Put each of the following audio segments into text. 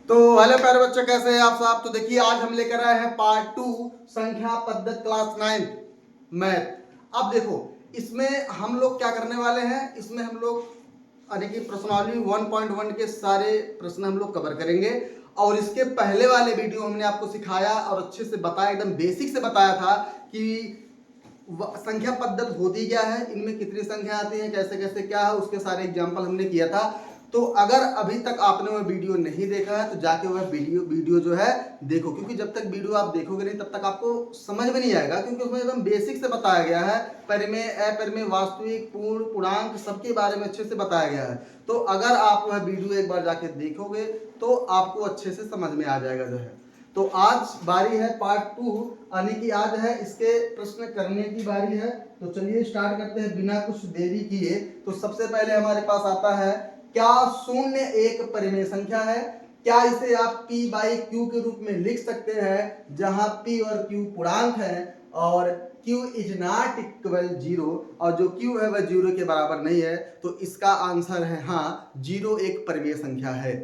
तो हेलो प्यारे बच्चे, कैसे हैं आप सब। तो देखिए आज हम लेकर आए हैं पार्ट 2 संख्या पद्धति क्लास 9 मैथ। अब देखो इसमें हम लोग क्या करने वाले हैं, इसमें हम लोग यानी कि प्रश्नावली 1.1 के सारे प्रश्न हम लोग कवर करेंगे। और इसके पहले वाले वीडियो हमने आपको सिखाया और अच्छे से बताया, एकदम बेसिक से बताया था कि संख्या पद्धति होती क्या है, इनमें कितनी संख्या आती है, कैसे कैसे क्या है, उसके सारे एग्जाम्पल हमने किया था। तो अगर अभी तक आपने वह वीडियो नहीं देखा है तो जाके वह वीडियो जो है देखो, क्योंकि जब तक वीडियो आप देखोगे नहीं तब तक आपको समझ में नहीं आएगा, क्योंकि उसमें एकदम बेसिक से बताया गया है। परिमेय, अपरिमेय, वास्तविक, पूर्ण, पूर्णांक सबके बारे में अच्छे से बताया गया है। तो अगर आप वह वीडियो एक बार जाके देखोगे तो आपको अच्छे से समझ में आ जाएगा जो है। तो आज बारी है पार्ट 2 यानी कि आज है इसके प्रश्न करने की बारी है। तो चलिए स्टार्ट करते हैं बिना कुछ देरी किए। तो सबसे पहले हमारे पास आता है, क्या शून्य एक परिमेय संख्या है? क्या इसे आप P बाई Q के रूप में लिख सकते हैं, जहां P और Q पूर्णांक है और Q इज नॉट इक्वल 0, और जो Q है वह 0 के बराबर नहीं है। तो इसका आंसर है हाँ, 0 एक परिमेय संख्या है।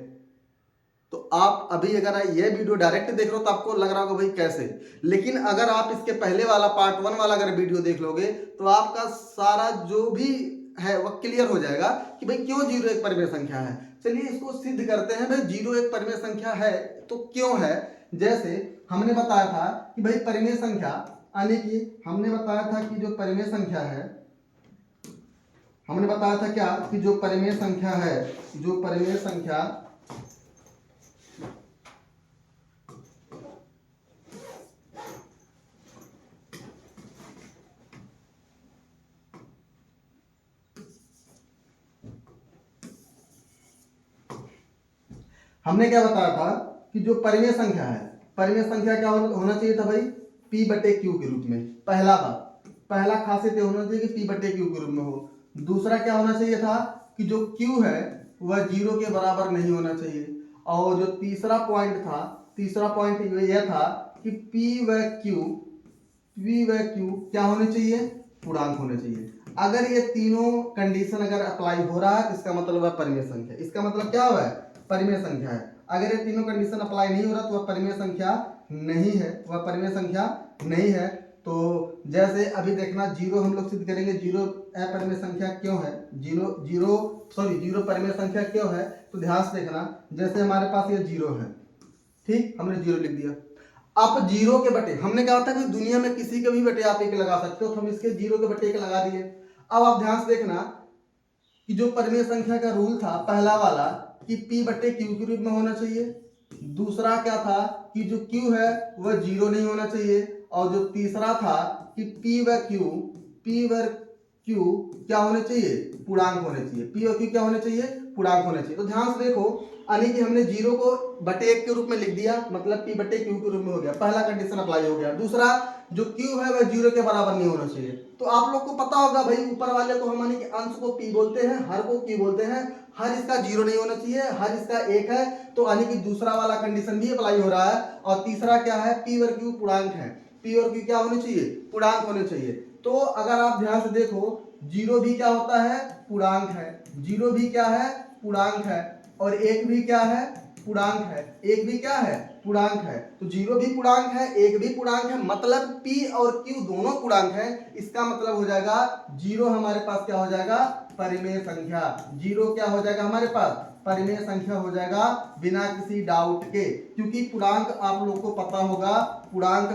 तो आप अभी अगर ये वीडियो डायरेक्ट देख रहे हो तो आपको लग रहा होगा भाई कैसे, लेकिन अगर आप इसके पहले वाला पार्ट 1 वाला अगर वीडियो देख लोगे तो आपका सारा जो भी है वह क्लियर हो जाएगा कि भाई क्यों 0 एक परिमेय संख्या है। चलिए इसको सिद्ध करते हैं। भाई 0 एक परिमेय संख्या है तो क्यों है। जैसे हमने बताया था कि भाई परिमेय संख्या यानी कि हमने बताया था कि जो परिमेय संख्या है, हमने बताया था क्या कि जो परिमेय संख्या है, जो परिमेय संख्या हमने क्या बताया था कि जो परिमेय संख्या है, परिमेय संख्या क्या होना चाहिए था भाई, P बटे Q के रूप में। पहला खासियत ये होना चाहिए कि P बटे Q के रूप में हो। दूसरा क्या होना चाहिए था कि जो Q है वह 0 के बराबर नहीं होना चाहिए। और जो तीसरा पॉइंट यह था कि P व Q क्या होने चाहिए, पूर्णांक होने चाहिए। अगर ये तीनों कंडीशन अगर अप्लाई हो रहा है तो इसका मतलब है परिमेय संख्या। इसका मतलब क्या हुआ है, परिमेय संख्या है। अगर ये तीनों कंडीशन अप्लाई नहीं हो रहा तो वह परिमेय संख्या नहीं है, वह परिमेय संख्या नहीं है। तो जैसे अभी देखना, 0 हम लोग सिद्ध करेंगे। 0 अपरिमेय संख्या क्यों है, 0 परिमेय संख्या क्यों है, तो ध्यान से देखना। जैसे हमारे पास ये 0 है, ठीक, हमने 0 लिख दिया। अब 0 के बटे, हमने कहा था कि दुनिया में किसी के भी बटे आप एक लगा सकते हो, तो हम इसके 0 के बटे एक लगा दिए। अब आप ध्यान से देखना कि जो परिमेय संख्या का रूल था पहला वाला कि P बटे Q के रूप में होना चाहिए। दूसरा क्या था कि जो Q है वह 0 नहीं होना चाहिए। और जो तीसरा था कि P व Q क्या होने चाहिए, पूर्णांक होने चाहिए। P और Q क्या होने चाहिए, पूर्णांक होने चाहिए। तो ध्यान से देखो, यानी कि हमने 0 को बटे 1 के रूप में लिख दिया, मतलब P बटे Q के रूप में हो गया, पहला कंडीशन अप्लाई हो गया। दूसरा जो Q है वह 0 के बराबर नहीं होना चाहिए। तो आप लोग को पता होगा भाई, ऊपर वाले को हम यानी कि अंश को P बोलते हैं, हर को Q बोलते हैं। हर इसका 0 नहीं होना चाहिए, हर इसका 1 है, तो यानी कि दूसरा वाला कंडीशन भी अप्लाई हो रहा है। और तीसरा क्या है, P और Q पूर्णांक है। P और Q क्या होने चाहिए, पूर्णांक होने चाहिए। तो अगर आप ध्यान से देखो, 0 भी क्या होता है, पूर्णांक है। 0 भी क्या है, पूर्णांक है। और 1 भी क्या है, पूर्णांक है। 1 भी क्या है, पूर्णांक है। तो 0 भी पूर्णांक है, 1 भी पूर्णांक है, मतलब P और Q दोनों पूर्णांक है। इसका मतलब हो जाएगा 0 हमारे पास क्या हो जाएगा, परिमेय संख्या। 0 क्या हो जाएगा हमारे पास, परिमेय संख्या हो जाएगा बिना किसी डाउट के। क्योंकि पूर्णांक आप लोग को पता होगा, पूर्णांक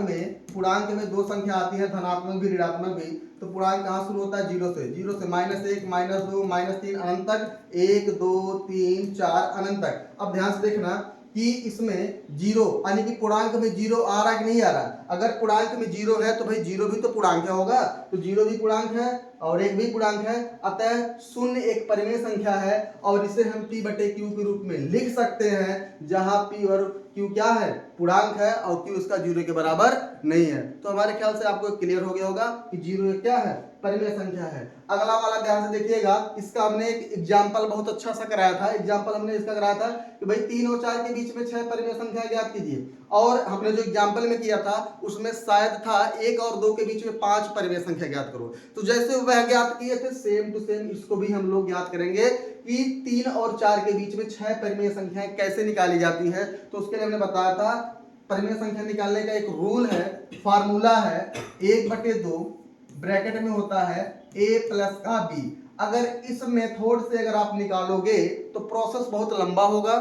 में दो संख्या आती है, धनात्मक भी ऋणात्मक भी। तो पूर्णांक कहाँ शुरू होता है, 0 से। 0 से -1, -2, -3 अनंत तक, 1 2 3 4 अनंत तक। अब ध्यान से देखना कि इसमें 0 यानी कि पूर्णांक में 0 आ रहा है कि नहीं आ रहा। अगर पूर्णांक में 0 है तो भाई 0 भी तो पूर्णांक होगा, तो 0 भी पूर्णांक है और 1 भी पूर्णांक है। अतः शून्य एक परिमेय संख्या है और इसे हम P बटे Q के रूप में लिख सकते हैं, जहां P और Q क्या है, पूर्णांक है और Q इसका 0 के बराबर नहीं है। तो हमारे ख्याल से आपको क्लियर हो गया होगा कि 0 क्या है, परिमेय संख्या है। अगला वाला ध्यान से देखिएगा, इसका हमने एक एग्जाम्पल बहुत अच्छा सा कराया था। एग्जाम्पल हमने इसका कराया था कि भाई 3 और 4 के बीच में 6 परिमेय संख्या ज्ञात कीजिए, और हमने जो एग्जाम्पल में किया था उसमें शायद था 1 और 2 के बीच में 5 परिमेय संख्या ज्ञात करो। तो जैसे वह ज्ञात किए थे सेम टू सेम इसको भी हम लोग ज्ञात करेंगे कि 3 और 4 के बीच में 6 परिमेय संख्याएं कैसे निकाली जाती है। तो उसके लिए हमने बताया था परिमेय संख्या निकालने का एक रूल है, फार्मूला है 1/2 ब्रैकेट में होता है a प्लस का b। अगर इस मेथड से अगर आप निकालोगे तो प्रोसेस बहुत लंबा होगा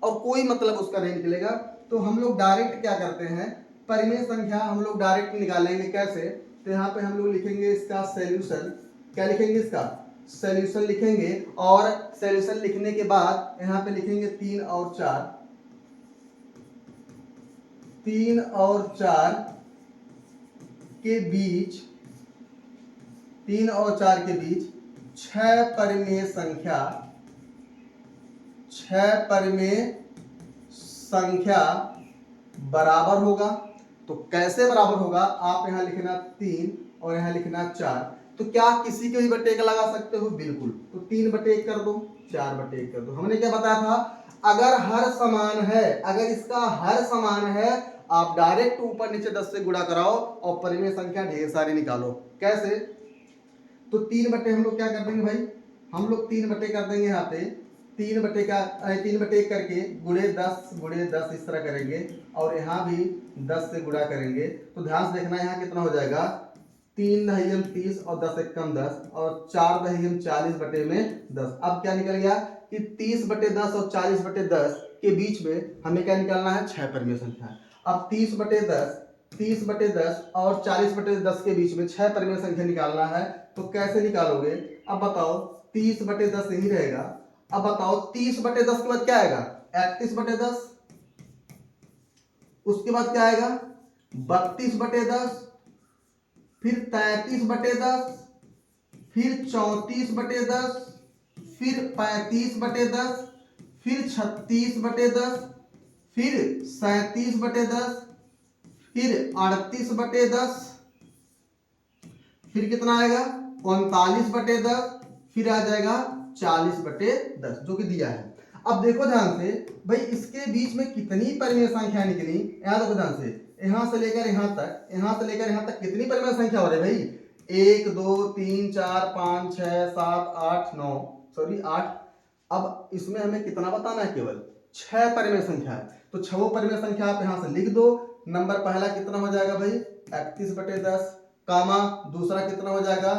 और कोई मतलब उसका नहीं निकलेगा। तो हम लोग डायरेक्ट क्या करते हैं, परिमेय संख्या हम लोग डायरेक्ट निकालेंगे। कैसे? तो यहाँ पे हम लोग लिखेंगे इसका सॉल्यूशन। क्या लिखेंगे? इसका सॉल्यूशन लिखेंगे, और सॉल्यूशन लिखने के बाद यहाँ पे लिखेंगे 3 और 4। 3 और 4 के बीच 3 और 4 के बीच 6 परिमेय संख्या 6 परिमेय संख्या बराबर होगा। तो कैसे बराबर होगा? आप यहां लिखना 3 और यहां लिखना 4। तो क्या किसी के भी बटे 1 लगा सकते हो? बिल्कुल। तो 3/1 कर दो, 4/1 कर दो। हमने क्या बताया था? अगर हर समान है, अगर इसका हर समान है, आप डायरेक्ट ऊपर नीचे 10 से गुणा कराओ और परिमेय संख्या ढेर सारी निकालो। कैसे? तो 3/, हम लोग क्या कर देंगे भाई, हम लोग 3/, कर देंगे यहाँ पे 3/1 करके गुणे 10 इस तरह करेंगे, और यहाँ भी 10 से गुणा करेंगे। तो ध्यान से देखना यहाँ कितना हो जाएगा, 3 दहियम 30 और 10 एकम 10 और 4 दहियम 40/10। अब क्या निकल गया कि 30/10 और 40/10 के बीच में हमें क्या निकालना है? 6 परिमेय संख्या। अब 30/10 और 40/10 के बीच में 6 परिमेय संख्या निकालना है। तो कैसे निकालोगे? अब बताओ, 30/10 यही रहेगा। अब बताओ 30/10 के बाद क्या आएगा? 31/10। उसके बाद क्या आएगा? 32/10, फिर 33/10, फिर 34/10, फिर 35/10, फिर 36/10, फिर 37/10, फिर 38/10, फिर कितना आएगा? 39/10, फिर आ जाएगा 40/10 जो कि दिया है। अब देखो ध्यान से भाई, इसके बीच में कितनी परिमेय संख्या निकली। यहाँ देखो ध्यान से, यहां से लेकर यहां तक, यहां से लेकर यहां तक कितनी परिमेय संख्या हो रही है भाई? 1 2 3 4 5 6 7 8 9, सॉरी 8। अब इसमें हमें कितना बताना है? केवल 6 परिमेय संख्या है। तो 6 परिमेय संख्या आप यहां से लिख दो। नंबर पहला कितना हो जाएगा भाई? 31/10, कामा दूसरा कितना हो जाएगा?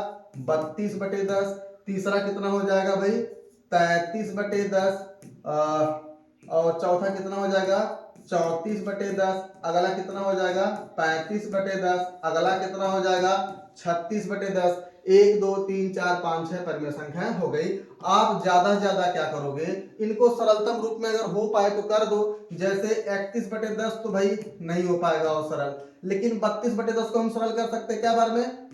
32/10, तीसरा कितना हो जाएगा भाई? 33/10, और चौथा कितना हो जाएगा? 34/10। अगला कितना हो जाएगा? 35/10। अगला कितना हो जाएगा? 36/10। 1 2 3 4 5 6 परिमेय संख्याएं हो गई। आप ज्यादा से ज्यादा क्या करोगे? इनको सरलतम रूप में अगर हो पाए तो कर दो। जैसे 31/10 तो भाई नहीं हो पाएगा और सरल, लेकिन 32/10 को हम सरल कर सकते हैं। क्या बार में?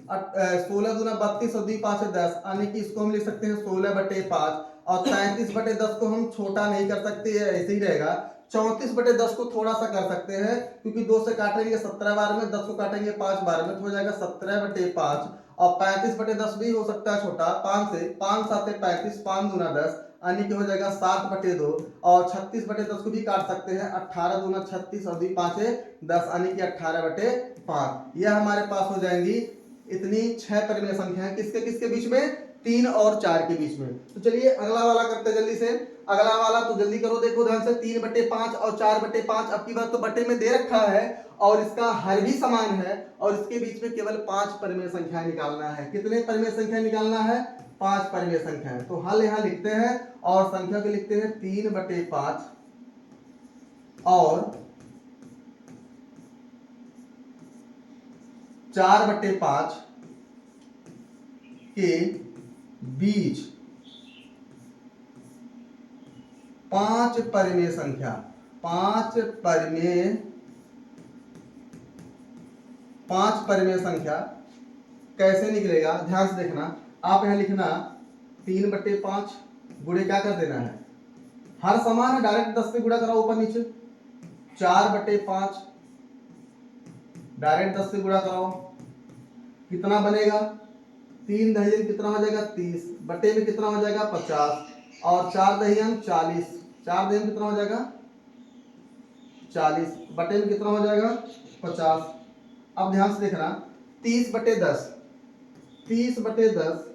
16 दूना 32 और 2 5 10, यानी कि इसको हम लिख सकते हैं 16/5। और 33/10 को हम छोटा नहीं कर सकते, ऐसे ही रहेगा। 34/10 को थोड़ा सा कर सकते हैं, क्योंकि 2 से काटेंगे 17 बार में, 10 को काटेंगे 5 बार में, तो हो जाएगा 17/5। और 35/10 भी हो सकता है छोटा, 5 से 5 7 35, 5 दूना 10, यानी कि हो जाएगा 7/2। और 36/10 को भी काट सकते हैं, 18 दूना 36 और 2 5 10, यानी कि 18/5। यह हमारे पास हो जाएंगी इतनी 6 परिमेय संख्याएं किसके किसके बीच में? 3 और 4 के बीच में। तो चलिए अगला वाला करते हैं जल्दी से। अगला वाला तो जल्दी करो, देखो ध्यान से, 3/5 और 4/5। अब की बात तो बटे में दे रखा है और इसका हर भी समान है, और इसके बीच में केवल 5 परिमेय संख्याएं निकालना है। कितने परिमेय संख्या निकालना है? 5 परिमेय संख्याएं। तो हल यहां लिखते हैं और संख्या को लिखते हैं 3/5 और 4/5 के बीच 5 परिमेय संख्या 5 परिमेय संख्या कैसे निकलेगा? ध्यान से देखना। आप यहां लिखना 3/5 गुणे क्या कर देना है? हर समान है, डायरेक्ट 10 से गुणा कराओ ऊपर नीचे। 4/5 डायरेक्ट 10 से गुणा कराओ, कितना बनेगा? 3 दहियन कितना हो जाएगा 30, बटे में कितना हो जाएगा 50, और 4 दहियन 40, 4 दहियन कितना हो जाएगा 40, बटे में कितना हो जाएगा 50। अब ध्यान से देखना 30 बटे 10, 30 बटे 10,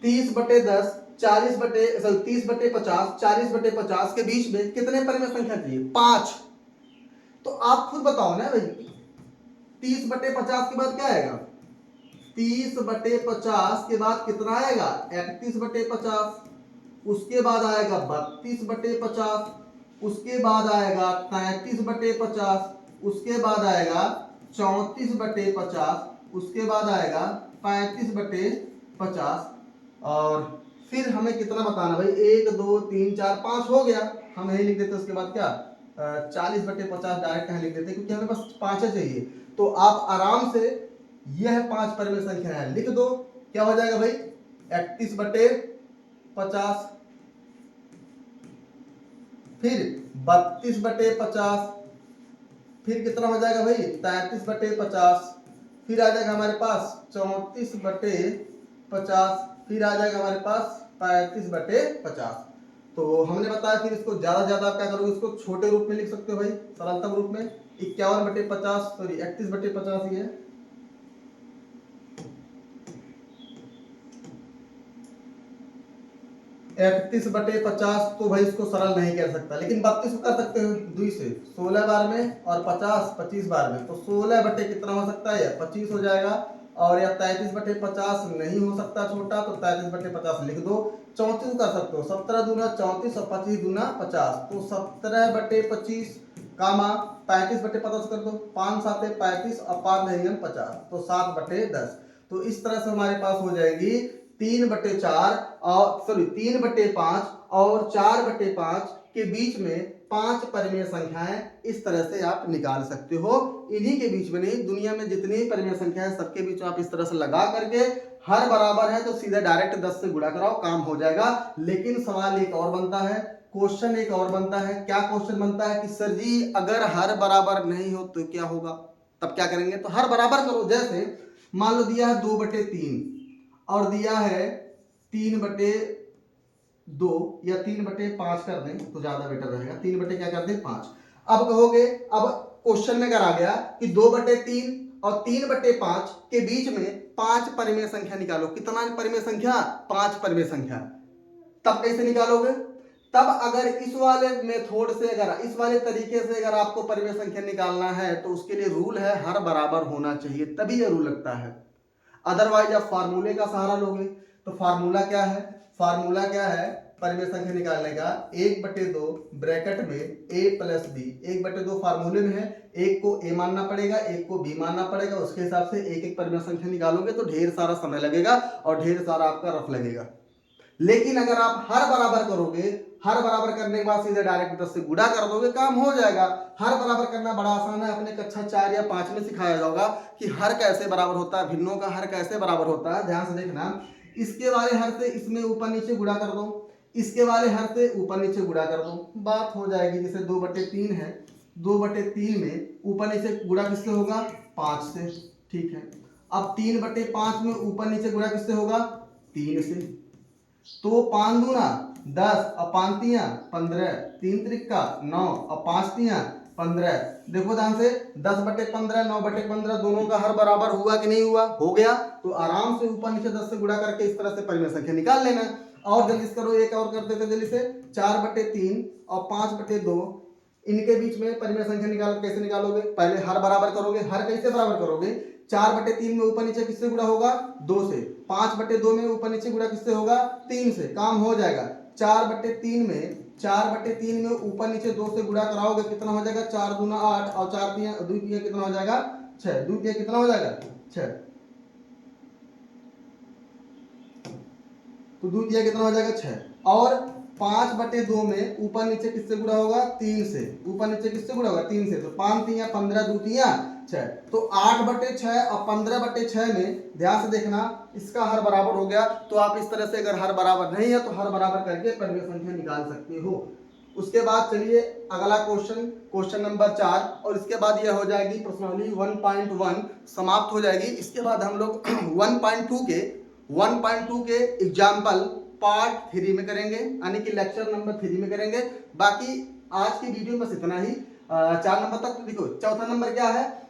30 बटे 10, 40 बटे 30 बटे 50, 40 बटे 50 के बीच में कितने परिमेय संख्या चाहिए 5। तो आप खुद बताओ ना भाई 30 बटे 50 के बाद क्या आएगा 30 बटे 50 के बाद कितना आएगा 31 बटे 50, उसके बाद आएगा 32 बटे 50, उसके बाद आएगा 33 बटे 50, उसके बाद आएगा 34 बटे 50, उसके बाद आएगा 35 बटे 50, और फिर हमें कितना बताना भाई 1 2 3 4 5 हो गया, हम यही लिख देते उसके बाद क्या 40 बटे 50 डायरेक्ट यहाँ लिख देते क्योंकि हमें बस 5 चाहिए। तो आप आराम से यह 5 परिमेय संख्या है लिख दो, क्या हो जाएगा भाई 31 बटे 50, फिर 32 बटे 50, फिर कितना हो जाएगा भाई 33 बटे 50, फिर आ जाएगा हमारे पास 34 बटे 50, फिर आ जाएगा हमारे पास 35 बटे 50। तो हमने बताया फिर इसको ज्यादा ज्यादा आप क्या करोगे इसको छोटे रूप में लिख सकते हो भाई सरलतम रूप में 51 बटे 50 सॉरी 31 बटे 50 ही है। 31 बटे 50 तो भाई इसको सरल नहीं कर सकता, लेकिन 32 को कर सकते हो 2 से 16 बार में और 50 25 बार में, तो 16 बटे कितना हो सकता है 25 हो जाएगा, और या 33 बटे 50 नहीं हो सकता छोटा तो 33 बटे 50 लिख दो। 34 कर सकते हो 17 दूना 34 और 25 दूना 50, तो 17 बटे 25 कामा 35 बटे 50 कर दो, 5 7 35 और 5 नहीं 50, तो 7 बटे 10। तो इस तरह से हमारे पास हो जाएगी 3 बटे 4 और सॉरी 3 बटे 5 और 4 बटे 5 के बीच में 5 परिमेय संख्याएं इस तरह से आप निकाल सकते हो। इन्हीं के बीच में नहीं, दुनिया में जितनी परिमेय संख्या है सबके बीच में आप इस तरह से लगा करके हर बराबर है तो सीधा डायरेक्ट 10 से गुणा कराओ काम हो जाएगा। लेकिन सवाल एक और बनता है, क्वेश्चन एक और बनता है। क्या क्वेश्चन बनता है कि सर जी अगर हर बराबर नहीं हो तो क्या होगा, तब क्या करेंगे, तो हर बराबर करो। जैसे मान लो दिया है 2 बटे 3 और दिया है 3 बटे 2 या 3 बटे 5 कर दें तो ज्यादा बेटर रहेगा, 3 बटे क्या कर दें 5। अब कहोगे अब क्वेश्चन में करा गया कि 2 बटे 3 और 3 बटे 5 के बीच में 5 परिमेय संख्या निकालो। कितना परिमेय संख्या 5 परिमेय संख्या। तब कैसे निकालोगे, तब अगर इस वाले मेथड से अगर इस वाले तरीके से अगर आपको परिमेय संख्या निकालना है तो उसके लिए रूल है हर बराबर होना चाहिए, तभी यह रूल लगता है। अदरवाइज आप फार्मूले का सहारा लोगे तो फार्मूला क्या है, फार्मूला क्या है परिमेय संख्या निकालने का 1/2 ब्रैकेट में a प्लस बी। 1/2 फार्मूले में है, एक को a मानना पड़ेगा एक को b मानना पड़ेगा, उसके हिसाब से एक एक परिमेय संख्या निकालोगे तो ढेर सारा समय लगेगा और ढेर सारा आपका रफ लगेगा। लेकिन अगर आप हर बराबर करोगे, हर बराबर करने के बाद सीधे डायरेक्ट 10 से गुणा कर दोगे काम हो जाएगा। हर बराबर करना बड़ा आसान है, अपने कक्षा 4 या 5 में सिखाया जाएगा कि हर कैसे बराबर होता है, भिन्नों का हर कैसे बराबर होता है। ध्यान से देखना, इसके वाले हर से इसमें ऊपर नीचे गुणा कर दो, इसके वाले हर से ऊपर नीचे गुणा कर दो, बात हो जाएगी। जैसे 2/3 है, 2/3 में ऊपर नीचे गुणा किससे होगा 5 से, ठीक है। अब 3/5 में ऊपर नीचे गुणा किससे होगा 3 से, तो 5 दूना 10 और 5 तियां 15, 3 त्रिका 9 और 5 तियां 15। देखो ध्यान से 10/15 9/15 दोनों का हर बराबर हुआ कि नहीं हुआ, हो गया। तो आराम से ऊपर नीचे 10 से गुणा करके इस तरह से परिमेय संख्या निकाल लेना। और जल्दी से करो, एक और कर देते जल्दी से, 4/3 और 5/2 इनके बीच में परिमेय संख्या निकालो। कैसे निकालोगे, पहले हर बराबर करोगे। हर कैसे बराबर करोगे, 4/3 में ऊपर नीचे किससे गुणा होगा 2 से, 5/2 में ऊपर नीचे गुणा किससे होगा 3 से, काम हो जाएगा। 4/3 में ऊपर नीचे 2 से गुणा कराओगे कितना हो जाएगा 4 दूना 8 और 4 तियां 2 तियां कितना हो जाएगा 6, 2 तियां कितना हो जाएगा 6, तो 2 तियां कितना हो जाएगा 6। और 5/2 में ऊपर नीचे किससे गुणा होगा 3 से, ऊपर नीचे किससे गुणा होगा 3 से, तो 5 तियां 15 2 तियां 6, तो 8/6 और 15/6 में ध्यान से देखना इसका हर बराबर हो गया। तो आप इस तरह से अगर हर बराबर नहीं है तो हर बराबर करके परिमेय संख्या निकाल सकते हो। उसके बाद चलिए अगला क्वेश्चन, क्वेश्चन नंबर 4, और इसके बाद यह हो जाएगी प्रश्नावली 1.1 समाप्त हो जाएगी। इसके बाद हम लोग 1.2 के एग्जाम्पल पार्ट 3 में करेंगे, यानी कि लेक्चर नंबर 3 में करेंगे। बाकी आज की वीडियो बस इतना ही। 4 नंबर तक तो देखो। चौथा नंबर क्या है,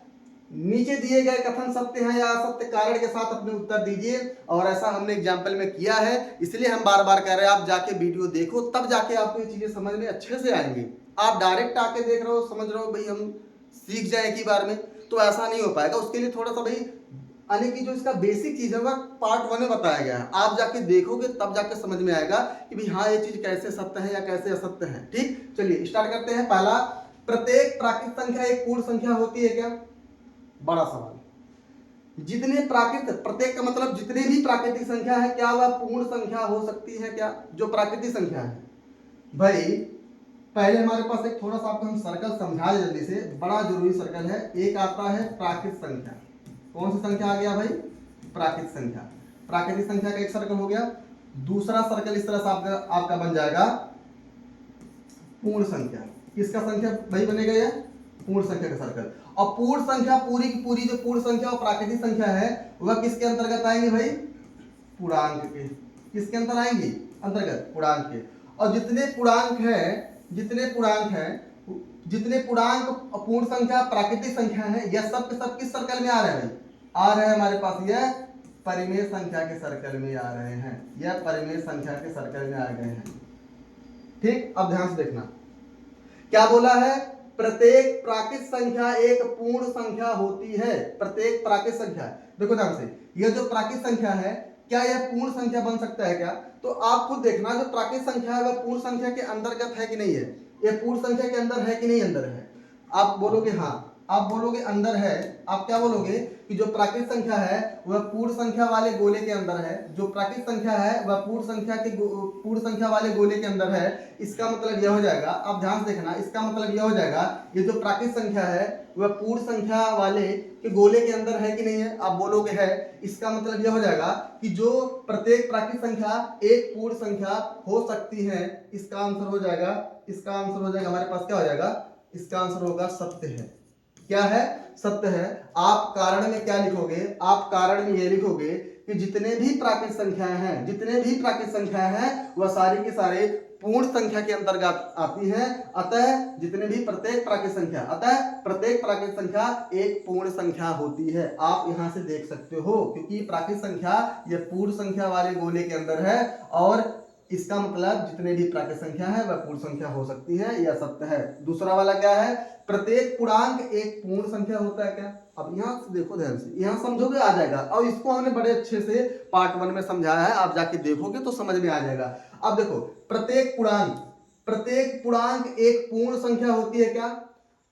नीचे दिए गए कथन सत्य है या असत्य कारण के साथ अपने उत्तर दीजिए, और ऐसा हमने एग्जाम्पल में किया है, इसलिए हम बार बार कह रहे हैं आप जाके वीडियो देखो, तब जाके आपको ये चीजें समझ में अच्छे से आएंगी। आप डायरेक्ट आके देख रहे हो, समझ रहे हो भाई हम सीख जाए एक ही बार में, तो ऐसा नहीं हो पाएगा। उसके लिए थोड़ा सा भाई यानी कि जो इसका बेसिक चीज है वह पार्ट 1 में बताया गया है, आप जाके देखोगे तब जाके समझ में आएगा कि भाई हाँ ये चीज कैसे सत्य है या कैसे असत्य है। ठीक, चलिए स्टार्ट करते हैं। पहला, प्रत्येक प्राकृत संख्या एक पूर्ण संख्या होती है क्या? बड़ा सवाल। जितने प्राकृत, प्रत्येक का मतलब जितने भी प्राकृतिक संख्या है, क्या वह पूर्ण संख्या हो सकती है क्या? जो प्राकृतिक संख्या है भाई, पहले हमारे पास एक थोड़ा सा आपको हम सर्कल समझा दें जल्दी से, बड़ा जरूरी सर्कल है। एक आता है प्राकृत संख्या, कौन सी संख्या आ गया भाई? प्राकृत संख्या। प्राकृतिक संख्या का एक सर्कल हो गया। दूसरा सर्कल इस तरह से आपका बन जाएगा पूर्ण संख्या। किसका संख्या भाई बनेगा? ये पूर्ण संख्या का सर्कल। और पूर्ण संख्या पूरी की पूरी जो पूर्ण संख्या और प्राकृतिक संख्या है वह किसके अंतर्गत आएंगे भाई? पूर्णांक के। किसके अंतर आएंगी? अंतर्गत पूर्णांक के। और जितने पूर्णांक पूर्ण संख्या प्राकृतिक संख्या है, यह सब किस सर्कल में आ रहे हैं भाई? आ रहे हैं हमारे पास यह परिमेय संख्या के सर्कल में आ रहे हैं। यह परिमेय संख्या के सर्कल में आ गए हैं। ठीक, अब ध्यान से देखना क्या बोला है। प्रत्येक प्राकृत संख्या एक पूर्ण संख्या होती है। प्रत्येक प्राकृत संख्या, देखो ध्यान से, यह जो प्राकृत संख्या है क्या यह पूर्ण संख्या बन सकता है क्या? तो आप खुद देखना, जो प्राकृत संख्या है वह पूर्ण संख्या के अंतर्गत है कि नहीं है? यह पूर्ण संख्या के अंदर है कि नहीं अंदर है? आप बोलोगे हाँ, आप बोलोगे अंदर है। आप क्या बोलोगे कि जो प्राकृत संख्या है वह पूर्ण संख्या वाले गोले के अंदर है। जो प्राकृत संख्या है वह पूर्ण संख्या वाले गोले के अंदर है। इसका मतलब यह हो जाएगा, आप ध्यान से देखना, इसका मतलब यह हो जाएगा ये जो प्राकृत संख्या है वह पूर्ण संख्या वाले के गोले के अंदर है कि नहीं है? आप बोलोगे है। इसका मतलब यह हो जाएगा कि जो प्रत्येक प्राकृत संख्या एक पूर्ण संख्या हो सकती है। इसका आंसर हो जाएगा, हमारे पास क्या हो जाएगा? इसका आंसर होगा सत्य है। क्या है? सत्य है। आप कारण में क्या लिखोगे? आप कारण में ये लिखोगे कि जितने भी प्राकृत संख्याएं हैं वह सारी के सारे पूर्ण संख्या के अंतर्गत आती हैं। अतः प्रत्येक प्राकृत संख्या एक पूर्ण संख्या होती है। आप यहां से देख सकते हो, क्योंकि प्राकृत संख्या यह पूर्ण संख्या वाले गोले के अंदर है, और इसका मतलब जितने भी प्राकृत संख्या है वह पूर्ण संख्या हो सकती है। यह सत्य है। दूसरा वाला क्या है? प्रत्येक पूर्णांक एक पूर्ण संख्या होता है क्या? अब यहाँ से देखो ध्यान से, यहाँ समझोगे आ जाएगा। और इसको हमने बड़े अच्छे से पार्ट 1 में समझाया है, आप जाके देखोगे तो समझ में आ जाएगा। अब देखो, प्रत्येक पूर्णांक एक पूर्ण संख्या होती है क्या?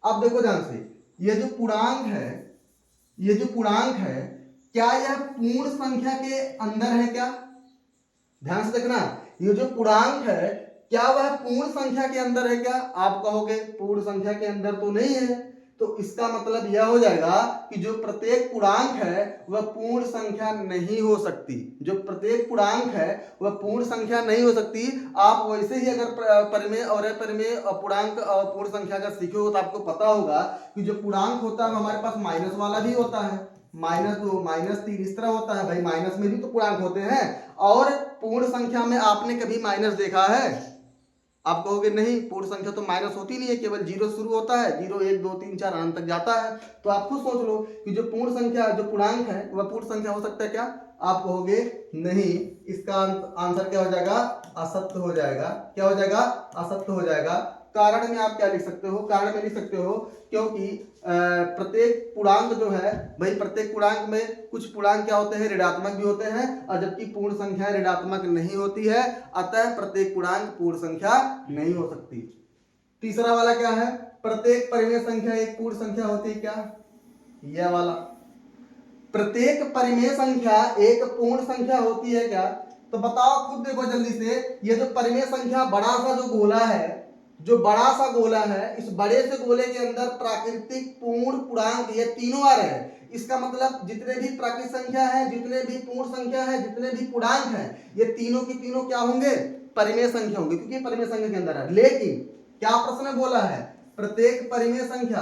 अब देखो ध्यान से, ये जो पूर्णांक है क्या यह पूर्ण संख्या के अंदर है क्या? ध्यान से देखना, ये जो पूर्णांक है क्या वह पूर्ण संख्या के अंदर है क्या? आप कहोगे पूर्ण संख्या के अंदर तो नहीं है, तो इसका मतलब यह हो जाएगा कि जो प्रत्येक पूर्णांक है वह पूर्ण संख्या नहीं हो सकती। जो प्रत्येक पूर्णांक है वह पूर्ण संख्या नहीं हो सकती। आप वैसे ही अगर परिमेय और अपरिमेय पूर्णांक और पूर्ण संख्या का सीखे हो तो आपको पता होगा कि जो पूर्णांक होता है हमारे पास माइनस वाला भी होता है, -2, -3 इस तरह होता है भाई। माइनस में भी तो पूर्णांक होते हैं। और पूर्ण संख्या में आपने कभी माइनस देखा है? आप कहोगे नहीं, पूर्ण संख्या तो माइनस होती नहीं है, केवल 0 शुरू होता है, 0 1 2 3 4 अनंत तक जाता है। तो आप खुद सोच लो कि जो पूर्ण संख्या, जो पूर्णांक है वह पूर्ण संख्या हो सकता है क्या? आप कहोगे नहीं। इसका आंसर क्या हो जाएगा? असत्य हो जाएगा। क्या हो जाएगा? असत्य हो जाएगा। कारण में आप क्या लिख सकते हो? कारण में लिख सकते हो क्योंकि प्रत्येक पूर्णांक जो है भाई, प्रत्येक पूर्णांक में कुछ पूर्णांक क्या होते हैं? ऋणात्मक भी होते हैं, और जबकि पूर्ण संख्या ऋणात्मक नहीं होती है। अतः प्रत्येक पूर्णांक पूर्ण संख्या नहीं हो सकती। तीसरा वाला क्या है? प्रत्येक परिमेय संख्या एक पूर्ण संख्या होती है क्या? यह वाला, प्रत्येक परिमेय संख्या एक पूर्ण संख्या होती है क्या? तो बताओ खुद, देखो जल्दी से, ये जो परिमेय संख्या बड़ा सा जो गोला है, इस बड़े से गोले के अंदर प्राकृतिक पूर्ण पूर्णांक ये तीनों आ रहे हैं। इसका मतलब जितने भी प्राकृतिक संख्या है, जितने भी पूर्ण संख्या है, जितने भी पूर्णांक हैं, ये तीनों की तीनों क्या होंगे? परिमेय संख्या होंगे, क्योंकि परिमेय संख्या के अंदर है। लेकिन क्या प्रश्न में बोला है? प्रत्येक परिमेय संख्या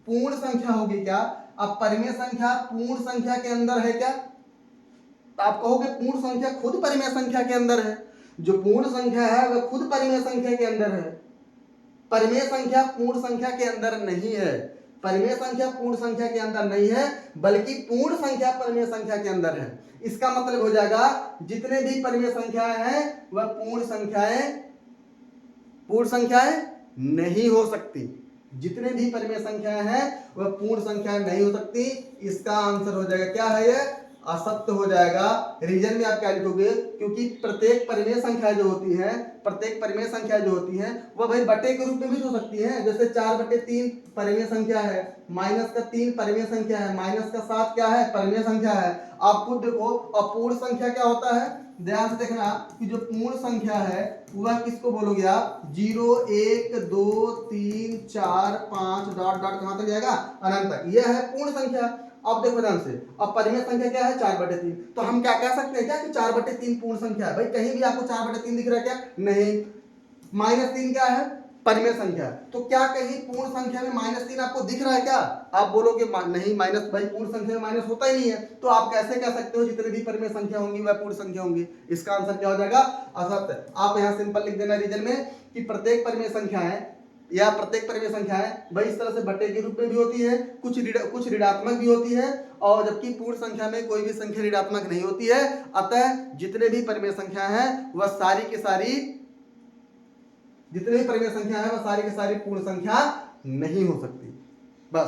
पूर्ण संख्या होगी क्या? अब परिमेय संख्या पूर्ण संख्या के अंदर है क्या? तो आप कहोगे पूर्ण संख्या खुद परिमेय संख्या के अंदर है। जो पूर्ण संख्या है वह खुद परिमेय संख्या के अंदर है। परिमेय संख्या पूर्ण संख्या के अंदर नहीं है। परिमेय संख्या पूर्ण संख्या के अंदर नहीं है, बल्कि पूर्ण संख्या परिमेय संख्या के अंदर है। इसका मतलब हो जाएगा जितने भी परिमेय संख्याएं हैं वह पूर्ण संख्याएं नहीं हो सकती। जितने भी परिमेय संख्याएं हैं वह पूर्ण संख्याएं नहीं हो सकती। इसका आंसर हो जाएगा क्या है? ये असत्य हो जाएगा। रीजन में आप क्या लिखोगे? क्योंकि प्रत्येक परिमेय संख्या जो होती है वह भाई बटे के रूप में भी हो सकती है। जैसे 4/3 परिमेय संख्या है, -3 परिमेय संख्या है, -7 क्या है? परिमेय संख्या है। आप खुद देखो अपूर्ण संख्या क्या होता है, ध्यान से देखना कि जो पूर्ण संख्या है वह किसको बोलोगे आप? 0 1 2 3 4 5 डॉट डॉट कहां तक जाएगा? अनंत तक। यह है पूर्ण संख्या। अब देखो ध्यान से, अब परिमेय संख्या क्या है? 4/3। तो हम क्या कह सकते हैं क्या कि 4/3 पूर्ण संख्या है? भाई कहीं भी आपको 4/3 दिख रहा है क्या? नहीं। -3 क्या है? परिमेय संख्या। तो क्या कहीं पूर्ण संख्या में -3 आपको दिख रहा है क्या? आप बोलोगे नहीं माइनस, भाई पूर्ण संख्या में माइनस होता ही नहीं है। तो आप कैसे कह सकते हो जितने भी परिमेय संख्या होंगी वह पूर्ण संख्या होंगी? इसका आंसर क्या हो जाएगा? असत्य। आप यहाँ सिंपल लिख देना रीजन में कि प्रत्येक परिमेय संख्याएं भाई इस तरह से बटे के रूप में भी होती है, कुछ ऋणात्मक भी होती है, और जबकि पूर्ण संख्या में कोई भी संख्या ऋणात्मक नहीं होती है। अतः जितने भी परिमेय संख्या है वह सारी की सारी पूर्ण संख्या नहीं हो सकती। बस।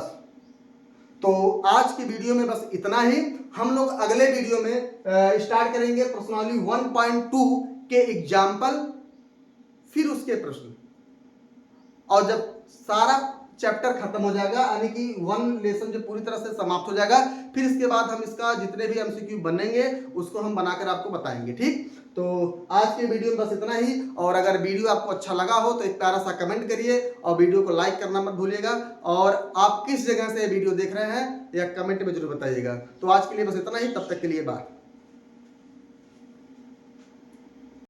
तो आज की वीडियो में बस इतना ही। हम लोग अगले वीडियो में स्टार्ट करेंगे प्रश्नावली 1.2 के एग्जाम्पल, फिर उसके प्रश्न। और जब सारा चैप्टर खत्म हो जाएगा, यानी कि 1 लेसन जो पूरी तरह से समाप्त हो जाएगा, फिर इसके बाद हम इसका जितने भी एमसीक्यू बनेंगे उसको हम बनाकर आपको बताएंगे। ठीक, तो आज के वीडियो में बस इतना ही। और अगर वीडियो आपको अच्छा लगा हो तो एक प्यारा सा कमेंट करिए और वीडियो को लाइक करना मत भूलिएगा। और आप किस जगह से वीडियो देख रहे हैं या कमेंट में जरूर बताइएगा। तो आज के लिए बस इतना ही, तब तक के लिए बाय।